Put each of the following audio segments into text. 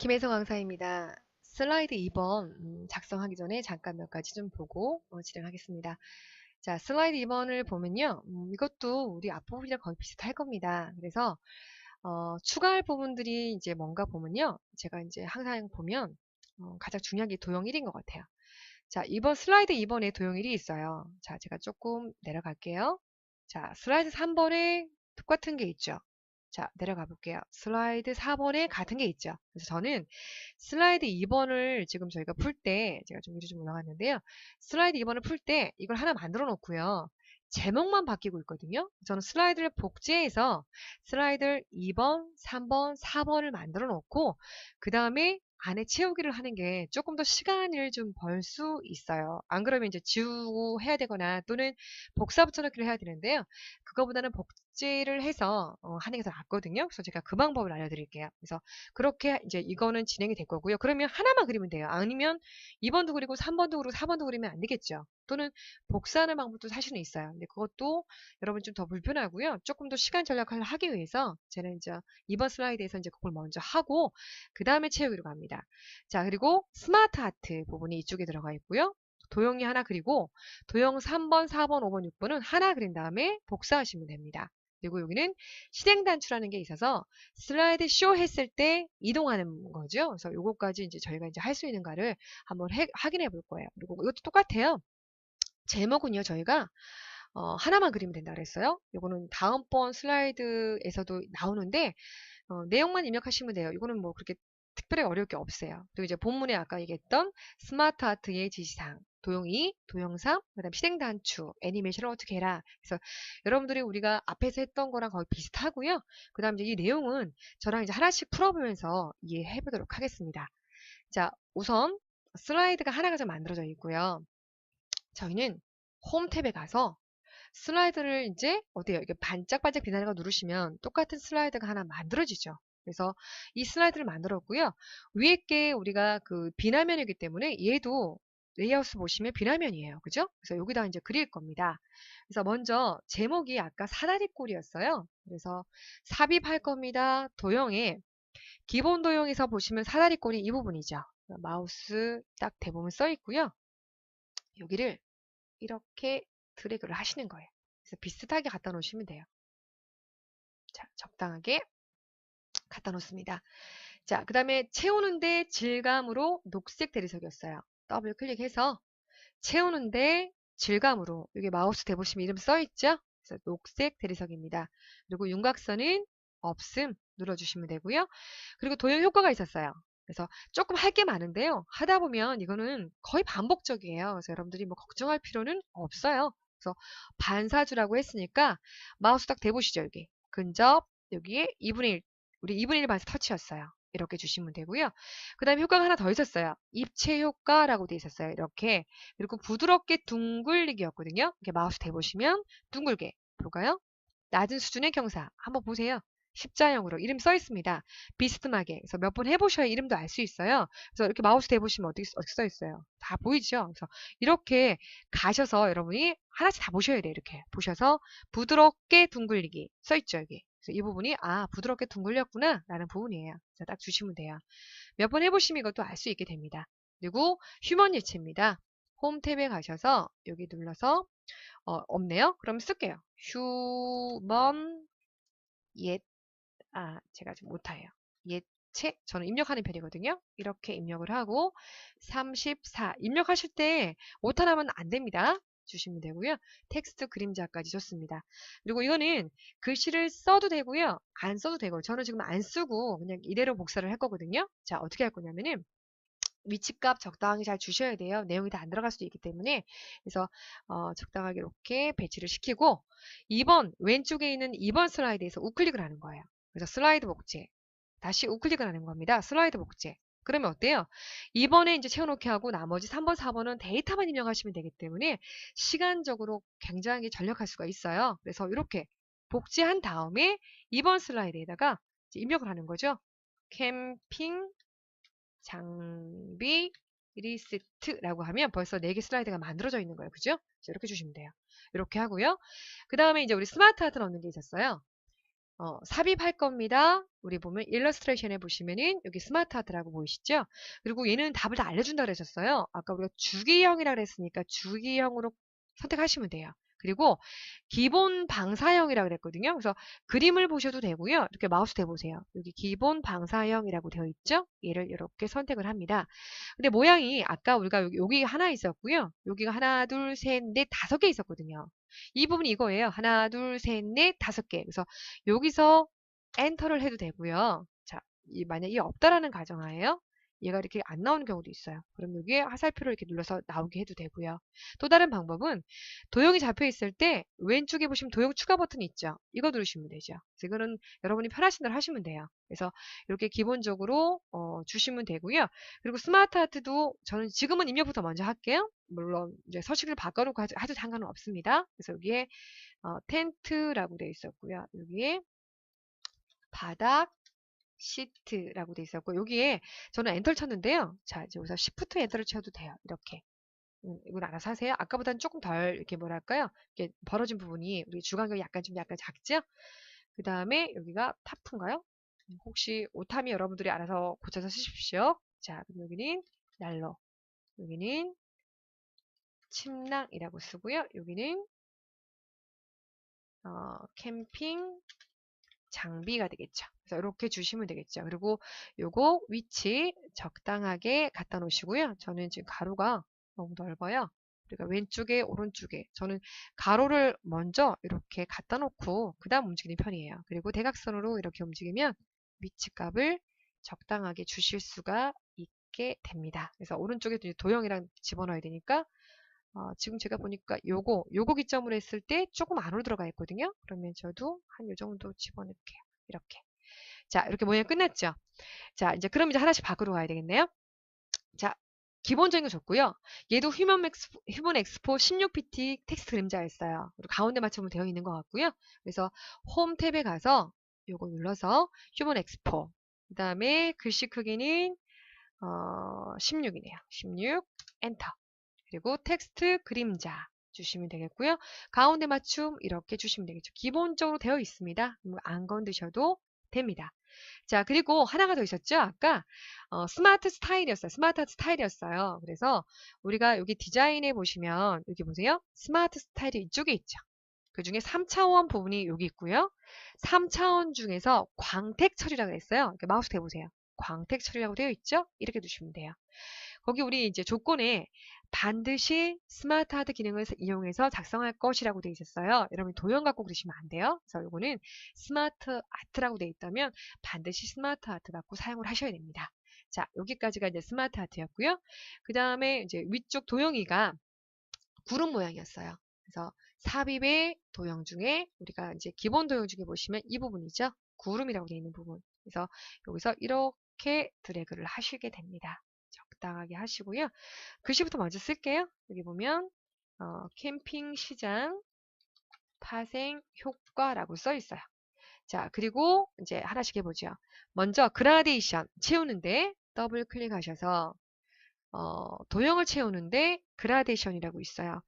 김혜성 강사입니다. 슬라이드 2번 작성하기 전에 잠깐 몇 가지 좀 보고 진행하겠습니다. 자, 슬라이드 2번을 보면요. 이것도 우리 앞부분이랑 거의 비슷할 겁니다. 그래서 추가할 부분들이 이제 뭔가 보면요. 제가 이제 항상 보면 가장 중요한 게 도형 1인 것 같아요. 자, 이번 슬라이드 2번에 도형 1이 있어요. 자, 제가 조금 내려갈게요. 자, 슬라이드 3번에 똑같은 게 있죠. 자, 내려가 볼게요. 슬라이드 4번에 같은 게 있죠. 그래서 저는 슬라이드 2번을 지금 저희가 풀 때, 제가 좀 위로 좀 올라갔는데요. 슬라이드 2번을 풀 때 이걸 하나 만들어 놓고요. 제목만 바뀌고 있거든요. 저는 슬라이드를 복제해서 슬라이드 2번, 3번, 4번을 만들어 놓고, 그 다음에 안에 채우기를 하는 게 조금 더 시간을 좀 벌 수 있어요. 안 그러면 이제 지우고 해야 되거나 또는 복사 붙여넣기를 해야 되는데요. 그거보다는 복제를 해서 하는 게 더 낫거든요. 그래서 제가 그 방법을 알려드릴게요. 그래서 그렇게 이제 이거는 진행이 될 거고요. 그러면 하나만 그리면 돼요. 아니면 2번도 그리고 3번도 그리고 4번도 그리면 안 되겠죠. 또는 복사하는 방법도 사실은 있어요. 근데 그것도 여러분 좀 더 불편하고요. 조금 더 시간 절약을 하기 위해서 저는 이제 2번 슬라이드에서 이제 그걸 먼저 하고 그 다음에 채우기로 갑니다. 자, 그리고 스마트 아트 부분이 이쪽에 들어가 있고요. 도형이 하나 그리고 도형 3번, 4번, 5번, 6번은 하나 그린 다음에 복사하시면 됩니다. 그리고 여기는 실행 단추라는 게 있어서 슬라이드 쇼 했을 때 이동하는 거죠. 그래서 요거까지 이제 저희가 이제 할 수 있는가를 한번 확인해 볼 거예요. 그리고 이것도 똑같아요. 제목은요, 저희가 하나만 그리면 된다 그랬어요. 요거는 다음번 슬라이드에서도 나오는데 내용만 입력하시면 돼요. 이거는 뭐 그렇게 특별히 어려울 게 없어요. 그리고 이제 본문에 아까 얘기했던 스마트 아트의 지시사항, 도형 2, 도형 3, 그다음 실행 단추, 애니메이션을 어떻게 해라. 그래서 여러분들이 우리가 앞에서 했던 거랑 거의 비슷하고요. 그다음 이제 이 내용은 저랑 이제 하나씩 풀어보면서 이해해 보도록 하겠습니다. 자, 우선 슬라이드가 하나가 좀 만들어져 있고요. 저희는 홈 탭에 가서 슬라이드를 이제 어때요? 이게 반짝반짝 빛나는 거 누르시면 똑같은 슬라이드가 하나 만들어지죠. 그래서 이 슬라이드를 만들었고요. 위에 게 우리가 그 비나면이기 때문에 얘도 레이아웃 보시면 비나면이에요. 그죠? 그래서 여기다 이제 그릴 겁니다. 그래서 먼저 제목이 아까 사다리꼴이었어요. 그래서 삽입할 겁니다. 도형에 기본 도형에서 보시면 사다리꼴이 이 부분이죠. 마우스 딱 대보면 써 있고요. 여기를 이렇게 드래그를 하시는 거예요. 그래서 비슷하게 갖다 놓으시면 돼요. 자, 적당하게 갖다 놓습니다. 자, 그 다음에 채우는데 질감으로 녹색 대리석이었어요. 더블 클릭해서 채우는데 질감으로 여기 마우스 대보시면 이름 써 있죠? 그래서 녹색 대리석입니다. 그리고 윤곽선은 없음 눌러주시면 되고요. 그리고 도형 효과가 있었어요. 그래서 조금 할 게 많은데요. 하다 보면 이거는 거의 반복적이에요. 그래서 여러분들이 뭐 걱정할 필요는 없어요. 그래서 반사주라고 했으니까 마우스 딱 대보시죠. 여기 근접 여기에 2분의 1 우리 2분의 1 반사 터치였어요. 이렇게 주시면 되고요. 그 다음에 효과가 하나 더 있었어요. 입체 효과라고 돼 있었어요. 이렇게. 그리고 부드럽게 둥글리기였거든요. 이렇게 마우스 대보시면 둥글게 볼까요? 낮은 수준의 경사 한번 보세요. 십자형으로 이름 써 있습니다. 비스듬하게. 그래서 몇 번 해보셔야 이름도 알 수 있어요. 그래서 이렇게 마우스 대보시면 어떻게 써 있어요? 다 보이죠? 그래서 이렇게 가셔서 여러분이 하나씩 다 보셔야 돼요. 이렇게 보셔서 부드럽게 둥글리기 써 있죠. 여기. 그래서 이 부분이 부드럽게 둥글렸구나 라는 부분이에요. 그래서 딱 주시면 돼요. 몇 번 해보시면 이것도 알 수 있게 됩니다. 그리고 휴먼 예체입니다. 홈 탭에 가셔서 여기 눌러서 없네요. 그럼 쓸게요. 휴먼 예, 제가 좀 못해요. 예체, 저는 입력하는 편이거든요. 이렇게 입력을 하고 34 입력하실 때 오타나면 안 됩니다. 주시면 되고요. 텍스트 그림자까지 좋습니다. 그리고 이거는 글씨를 써도 되고요. 안 써도 되고 저는 지금 안 쓰고 그냥 이대로 복사를 할 거거든요. 자, 어떻게 할 거냐면은 위치값 적당히 잘 주셔야 돼요. 내용이 다 안 들어갈 수도 있기 때문에. 그래서 적당하게 이렇게 배치를 시키고 2번 왼쪽에 있는 2번 슬라이드에서 우클릭을 하는 거예요. 그래서 슬라이드 복제. 다시 우클릭을 하는 겁니다. 슬라이드 복제. 그러면 어때요? 2번에 이제 채워놓기 하고 나머지 3번, 4번은 데이터만 입력하시면 되기 때문에 시간적으로 굉장히 절약할 수가 있어요. 그래서 이렇게 복제한 다음에 2번 슬라이드에다가 입력을 하는 거죠. 캠핑 장비 리스트라고 하면 벌써 4개 슬라이드가 만들어져 있는 거예요. 그죠? 이렇게 주시면 돼요. 이렇게 하고요. 그 다음에 이제 우리 스마트 아트 넣는 게 있었어요. 삽입할 겁니다. 우리 보면 일러스트레이션에 보시면은 여기 스마트 하트라고 보이시죠? 그리고 얘는 답을 다 알려준다 그랬었어요. 아까 우리가 주기형이라 그랬으니까 주기형으로 선택하시면 돼요. 그리고 기본 방사형이라고 그랬거든요. 그래서 그림을 보셔도 되고요. 이렇게 마우스 대보세요. 여기 기본 방사형이라고 되어 있죠? 얘를 이렇게 선택을 합니다. 근데 모양이 아까 우리가 여기 하나 있었고요. 여기가 하나, 둘, 셋, 넷, 5개 있었거든요. 이 부분이 이거예요. 하나, 둘, 셋, 넷, 5개. 그래서 여기서 엔터를 해도 되고요. 자, 만약 이 없다라는 가정하에요. 얘가 이렇게 안 나오는 경우도 있어요. 그럼 여기에 화살표를 이렇게 눌러서 나오게 해도 되고요. 또 다른 방법은 도형이 잡혀 있을 때 왼쪽에 보시면 도형 추가 버튼이 있죠. 이거 누르시면 되죠. 그래서 이거는 여러분이 편하신 대로 하시면 돼요. 그래서 이렇게 기본적으로 주시면 되고요. 그리고 스마트 하트도 저는 지금은 입력부터 먼저 할게요. 물론 이제 서식을 바꿔놓고 하도 상관은 없습니다. 그래서 여기에 텐트라고 되어 있었고요. 여기에 바닥 시트라고 되어 있었고 여기에 저는 엔터를 쳤는데요. 자, 이제 여기서 시프트 엔터를 쳐도 돼요. 이렇게. 이건 알아서 하세요. 아까보다는 조금 덜 이렇게 뭐랄까요? 이렇게 벌어진 부분이 우리 주간격이 약간 작죠? 그 다음에 여기가 타프인가요? 혹시 오타미 여러분들이 알아서 고쳐서 쓰십시오. 자, 그럼 여기는 난로, 여기는 침낭이라고 쓰고요. 여기는 캠핑 장비가 되겠죠. 그래서 이렇게 주시면 되겠죠. 그리고 요거 위치 적당하게 갖다 놓으시고요. 저는 지금 가로가 너무 넓어요. 그러니까 왼쪽에 오른쪽에 저는 가로를 먼저 이렇게 갖다 놓고 그 다음 움직이는 편이에요. 그리고 대각선으로 이렇게 움직이면 위치 값을 적당하게 주실 수가 있게 됩니다. 그래서 오른쪽에 도형이랑 집어넣어야 되니까 지금 제가 보니까 요거 기점으로 했을 때 조금 안으로 들어가 있거든요. 그러면 저도 한 요 정도 집어넣을게요. 이렇게. 자, 이렇게 모양 끝났죠? 자, 그럼 이제 하나씩 밖으로 가야 되겠네요. 자, 기본적인 거 좋고요. 얘도 휴먼 엑스포 16pt 텍스트 그림자였어요. 그리고 가운데 맞춤으로 되어 있는 것 같고요. 그래서 홈 탭에 가서 요거 눌러서 휴먼 엑스포. 그 다음에 글씨 크기는 16이네요. 16 엔터. 그리고 텍스트 그림자 주시면 되겠고요. 가운데 맞춤 이렇게 주시면 되겠죠. 기본적으로 되어 있습니다. 안 건드셔도 됩니다. 자, 그리고 하나가 더 있었죠? 아까 스마트 스타일이었어요. 스마트 스타일이었어요. 그래서 우리가 여기 디자인에 보시면 여기 보세요. 스마트 스타일이 이쪽에 있죠. 그 중에 3차원 부분이 여기 있고요. 3차원 중에서 광택 처리라고 했어요. 이렇게 마우스 대보세요. 광택 처리라고 되어 있죠? 이렇게 두시면 돼요. 거기 우리 이제 조건에 반드시 스마트 하드 기능을 이용해서 작성할 것이라고 되어 있었어요. 여러분 도형 갖고 그러시면 안 돼요. 그래서 이거는 스마트 아트라고 되어 있다면 반드시 스마트 아트 갖고 사용을 하셔야 됩니다. 자, 여기까지가 이제 스마트 아트였고요. 그 다음에 이제 위쪽 도형이가 구름 모양이었어요. 그래서 삽입의 도형 중에 우리가 이제 기본 도형 중에 보시면 이 부분이죠. 구름이라고 되어 있는 부분. 그래서 여기서 이렇게 드래그를 하시게 됩니다. 적당하게 하시고요. 글씨부터 먼저 쓸게요. 여기 보면 캠핑 시장 파생 효과라고 써 있어요. 자, 그리고 이제 하나씩 해보죠. 먼저 그라데이션 채우는데 더블 클릭하셔서 도형을 채우는데 그라데이션이라고 있어요.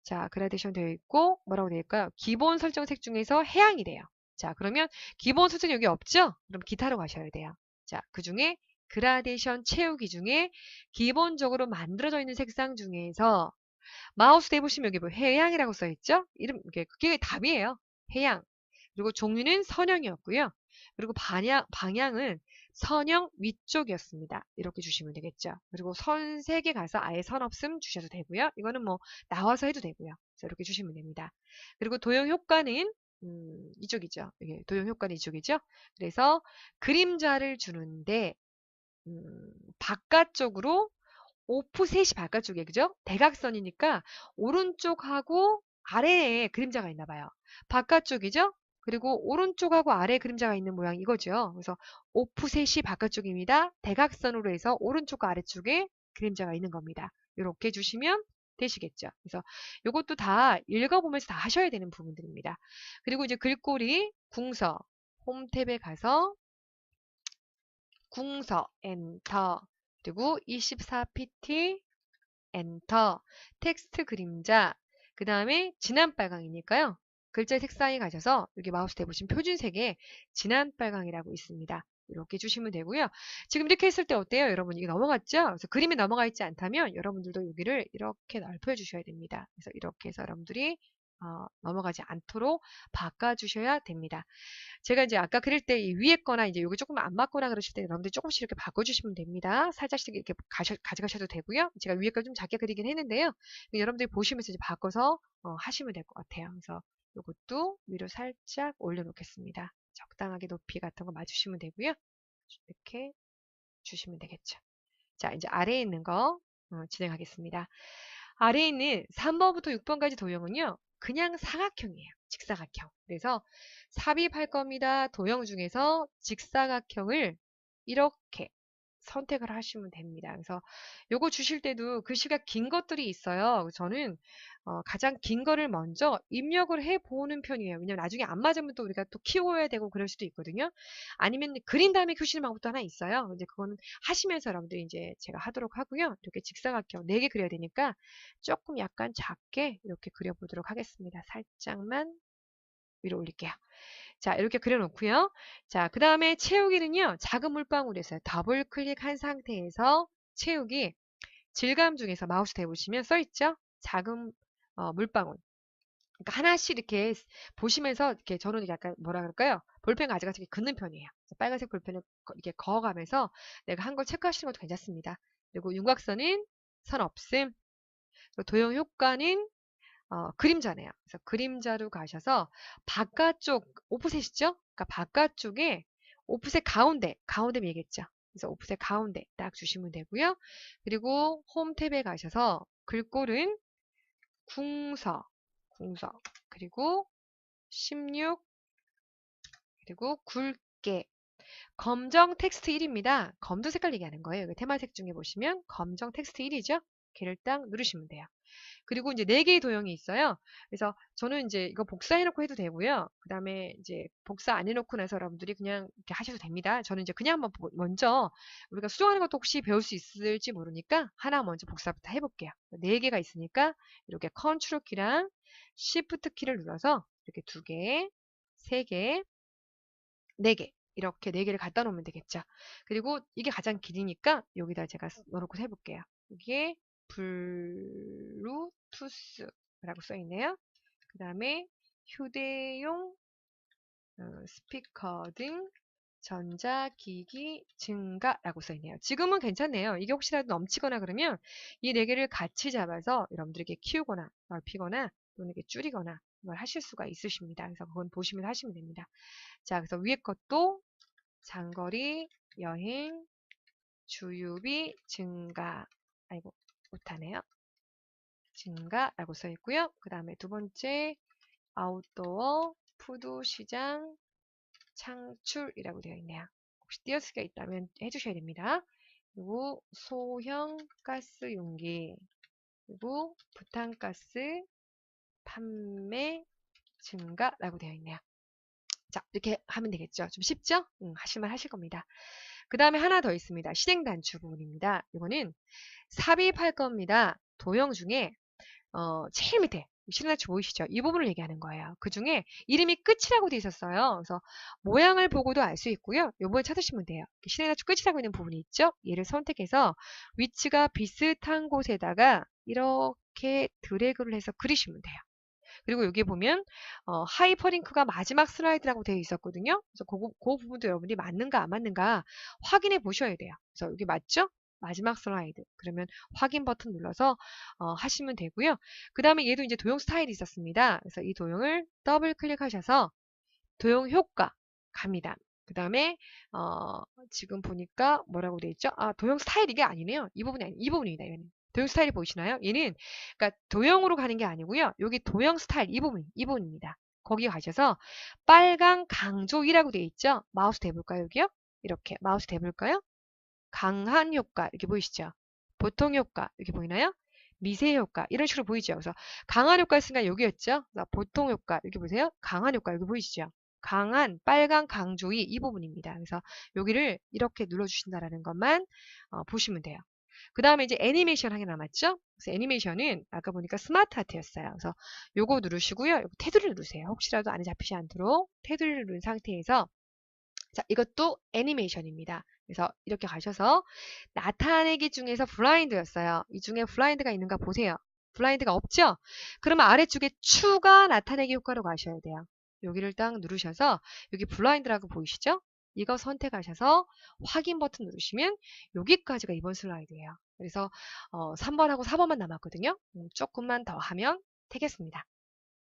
자, 그라데이션 되어 있고 뭐라고 되어 있을까요? 기본 설정색 중에서 해양이래요. 자, 그러면 기본 설정 여기 없죠? 그럼 기타로 가셔야 돼요. 자, 그 중에 그라데이션 채우기 중에 기본적으로 만들어져 있는 색상 중에서 마우스 대보시면 여기 뭐 해양이라고 써 있죠? 그게 답이에요. 해양. 그리고 종류는 선형이었고요. 그리고 방향은 선형 위쪽이었습니다. 이렇게 주시면 되겠죠. 그리고 선 3개 가서 아예 선 없음 주셔도 되고요. 이거는 뭐 나와서 해도 되고요. 그래서 이렇게 주시면 됩니다. 그리고 도형 효과는 이쪽이죠. 도형 효과는 이쪽이죠. 그래서 그림자를 주는데 바깥쪽으로 오프셋이 바깥쪽에 그죠? 대각선이니까 오른쪽하고 아래에 그림자가 있나 봐요. 바깥쪽이죠? 그리고 오른쪽하고 아래에 그림자가 있는 모양 이거죠. 그래서 오프셋이 바깥쪽입니다. 대각선으로 해서 오른쪽과 아래쪽에 그림자가 있는 겁니다. 이렇게 주시면 되시겠죠. 그래서 이것도 다 읽어보면서 다 하셔야 되는 부분들입니다. 그리고 이제 글꼴이 궁서 홈 탭에 가서 궁서 엔터 그리고 24pt 엔터 텍스트 그림자 그 다음에 진한 빨강이니까요. 글자 색상에 가셔서 여기 마우스 대보시면 표준색에 진한 빨강이라고 있습니다. 이렇게 주시면 되고요. 지금 이렇게 했을 때 어때요? 여러분 이게 넘어갔죠? 그래서 그림이 넘어가 있지 않다면 여러분들도 여기를 이렇게 넓혀 주셔야 됩니다. 그래서 이렇게 해서 여러분들이 넘어가지 않도록 바꿔주셔야 됩니다. 제가 이제 아까 그릴 때 이 위에 거나 이제 여기 조금 안 맞거나 그러실 때 여러분들 조금씩 이렇게 바꿔주시면 됩니다. 살짝씩 이렇게 가져가셔도 되고요. 제가 위에 걸 좀 작게 그리긴 했는데요. 여러분들이 보시면서 이제 바꿔서 하시면 될 것 같아요. 그래서 이것도 위로 살짝 올려놓겠습니다. 적당하게 높이 같은 거 맞추시면 되고요. 이렇게 주시면 되겠죠. 자, 이제 아래에 있는 거 진행하겠습니다. 아래에 있는 3번부터 6번까지 도형은요. 그냥 사각형이에요. 직사각형. 그래서 삽입할 겁니다. 도형 중에서 직사각형을 이렇게 선택을 하시면 됩니다. 그래서 요거 주실 때도 글씨가 긴 것들이 있어요. 저는 가장 긴 거를 먼저 입력을 해보는 편이에요. 왜냐면 나중에 안 맞으면 또 우리가 또 키워야 되고 그럴 수도 있거든요. 아니면 그린 다음에 큐시는 방법도 하나 있어요. 근데 그거는 하시면서 여러분들이 이제 제가 하도록 하고요. 이렇게 직사각형 4개 그려야 되니까 조금 약간 작게 이렇게 그려보도록 하겠습니다. 살짝만 위로 올릴게요. 자, 이렇게 그려놓고요. 자, 그 다음에 채우기는요. 작은 물방울에서 더블 클릭한 상태에서 채우기 질감 중에서 마우스 대보시면 써있죠? 작은 물방울. 그러니까 하나씩 이렇게 보시면서 이렇게 저는 약간 뭐라 그럴까요? 볼펜 가져가서 이렇게 긋는 편이에요. 빨간색 볼펜을 이렇게 그어가면서 내가 한 걸 체크하시는 것도 괜찮습니다. 그리고 윤곽선은 선 없음. 그리고 도형 효과는 그림자네요. 그래서 그림자로 가셔서 바깥쪽 오프셋이죠? 그러니까 바깥쪽에 오프셋 가운데 얘기했죠. 그래서 오프셋 가운데 딱 주시면 되고요. 그리고 홈 탭에 가셔서 글꼴은 궁서 그리고 16 그리고 굵게 검정 텍스트 1입니다. 검도 색깔 얘기하는 거예요. 테마색 중에 보시면 검정 텍스트 1이죠. 걔를 딱 누르시면 돼요. 그리고 이제 4개의 도형이 있어요. 그래서 저는 이제 이거 복사해놓고 해도 되고요. 그 다음에 이제 복사 안 해놓고 나서 여러분들이 그냥 이렇게 하셔도 됩니다. 저는 이제 그냥 한번 먼저 우리가 수정하는 것도 혹시 배울 수 있을지 모르니까 하나 먼저 복사부터 해볼게요. 4개가 있으니까 이렇게 컨트롤 키랑 시프트 키를 눌러서 이렇게 2개, 3개, 4개 이렇게 4개를 갖다 놓으면 되겠죠. 그리고 이게 가장 길이니까 여기다 제가 넣어놓고 해볼게요. 여기에 블루투스라고 써있네요. 그 다음에 휴대용 스피커 등 전자기기 증가라고 써있네요. 지금은 괜찮네요. 이게 혹시라도 넘치거나 그러면 이 4개를 같이 잡아서 여러분들에게 키우거나 넓히거나 또는 이렇게 줄이거나 뭘 하실 수가 있으십니다. 그래서 그건 보시면 하시면 됩니다. 자, 그래서 위에 것도 장거리 여행 주유비 증가. 아이고, 못하네요. 증가라고 써 있고요. 그 다음에 두 번째 아웃도어 푸드 시장 창출이라고 되어 있네요. 혹시 띄어쓰기가 있다면 해주셔야 됩니다. 그리고 소형 가스 용기 그리고 부탄가스 판매 증가라고 되어 있네요. 자, 이렇게 하면 되겠죠. 좀 쉽죠? 하실만 하실 겁니다. 그 다음에 하나 더 있습니다. 실행 단추 부분입니다. 이거는 삽입할 겁니다. 도형 중에 제일 밑에 실행 단추 보이시죠? 이 부분을 얘기하는 거예요. 그 중에 이름이 끝이라고 되어 있었어요. 그래서 모양을 보고도 알 수 있고요. 요번에 찾으시면 돼요. 실행 단추 끝이라고 있는 부분이 있죠? 얘를 선택해서 위치가 비슷한 곳에다가 이렇게 드래그를 해서 그리시면 돼요. 그리고 여기 보면 하이퍼링크가 마지막 슬라이드라고 되어 있었거든요. 그래서 그 부분도 여러분들이 맞는가 안 맞는가 확인해 보셔야 돼요. 그래서 여기 맞죠? 마지막 슬라이드. 그러면 확인 버튼 눌러서 하시면 되고요. 그 다음에 얘도 이제 도형 스타일이 있었습니다. 그래서 이 도형을 더블 클릭하셔서 도형 효과 갑니다. 그 다음에 지금 보니까 뭐라고 되어 있죠? 아, 도형 스타일 이게 아니네요. 이 부분이 아니, 이 부분입니다. 얘는. 도형 스타일이 보이시나요? 얘는 그러니까 도형으로 가는 게 아니고요. 여기 도형 스타일 이 부분입니다. 거기 가셔서 빨강 강조이라고 되어 있죠? 마우스 대볼까요? 여기요? 이렇게 마우스 대볼까요? 강한 효과 이렇게 보이시죠? 보통 효과 이렇게 보이나요? 미세 효과 이런 식으로 보이죠? 그래서 강한 효과 있으니까 여기였죠? 보통 효과 여기 보세요? 강한 효과 여기 보이시죠? 강한 빨간 강조이 이 부분입니다. 그래서 여기를 이렇게 눌러주신다라는 것만 보시면 돼요. 그 다음에 이제 애니메이션 하게 남았죠? 그래서 애니메이션은 아까 보니까 스마트 아트였어요. 그래서 요거 누르시고요. 요거 테두리를 누르세요. 혹시라도 안에 잡히지 않도록 테두리를 누른 상태에서 자, 이것도 애니메이션입니다. 그래서 이렇게 가셔서 나타내기 중에서 블라인드였어요. 이 중에 블라인드가 있는가 보세요. 블라인드가 없죠? 그러면 아래쪽에 추가 나타내기 효과로 가셔야 돼요. 여기를 딱 누르셔서 여기 블라인드라고 보이시죠? 이거 선택하셔서 확인 버튼 누르시면 여기까지가 이번 슬라이드예요. 그래서 3번하고 4번만 남았거든요. 조금만 더 하면 되겠습니다.